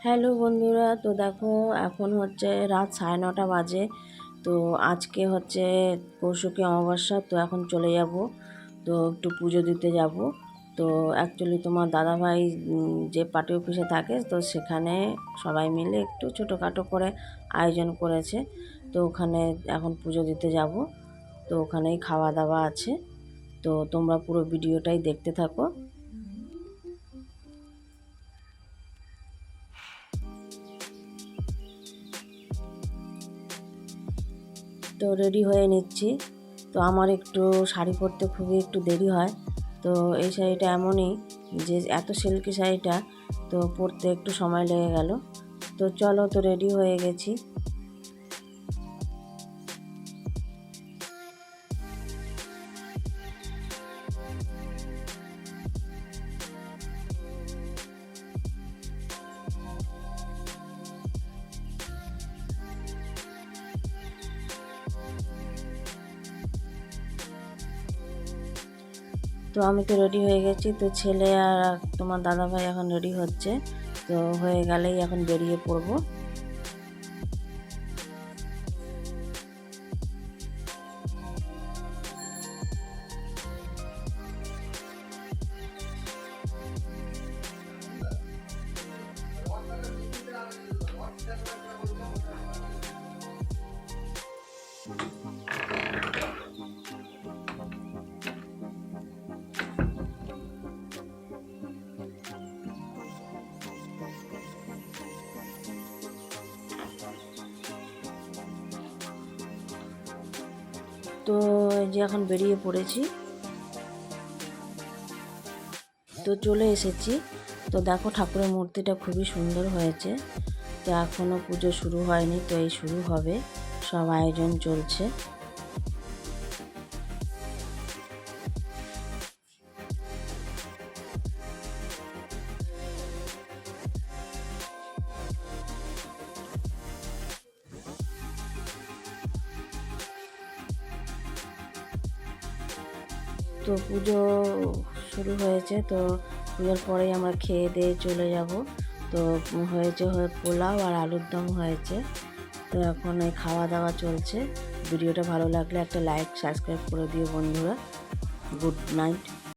Hello বন্ধুরা, তো দেখো এখন হচ্ছে রাত 9:30 বাজে। তো আজকে হচ্ছে পরশুকে অমাবস্যা, তো এখন চলে যাব, তো একটু পুজো দিতে যাব। তো অ্যাকচুয়ালি তোমার দাদাভাই যে পার্টি অফিসে থাকে, তো সেখানে সবাই মিলে একটু ছোটোখাটো করে আয়োজন করেছে। তো ওখানে এখন পুজো দিতে যাব। তো ওখানেই খাওয়া দাওয়া আছে। তো তোমরা পুরো ভিডিওটাই দেখতে থাকো। তো রেডি হয়ে নিচ্ছি। তো আমার একটু শাড়ি পরতে খুবই একটু দেরি হয়। তো এই শাড়িটা এমনই যে এত সিল্কি শাড়িটা, তো পরতে একটু সময় লেগে গেল। তো চলো, তো রেডি হয়ে গেছি। তো আমি তো রেডি হয়ে গেছি। তো ছেলে আর তোমার দাদাভাই এখন রেডি হচ্ছে। তো হয়ে গেলেই এখন বেরিয়ে পড়বো। তো এই যে এখন বেরিয়ে পড়েছি। তো চলে এসেছি। তো দেখো, ঠাকুরের মূর্তিটা খুবই সুন্দর হয়েছে। তো এখনও পুজো শুরু হয়নি, তো এই শুরু হবে, সব আয়োজন চলছে। তো পুজো শুরু হয়েছে। তো পুজোর পরেই আমরা খেয়ে দিয়ে চলে যাব। তো হয়েছে পোলাও আর আলুর দম হয়েছে। তো এখন এই খাওয়া দাওয়া চলছে। ভিডিওটা ভালো লাগলে একটা লাইক সাবস্ক্রাইব করে দিও বন্ধুরা। Good night.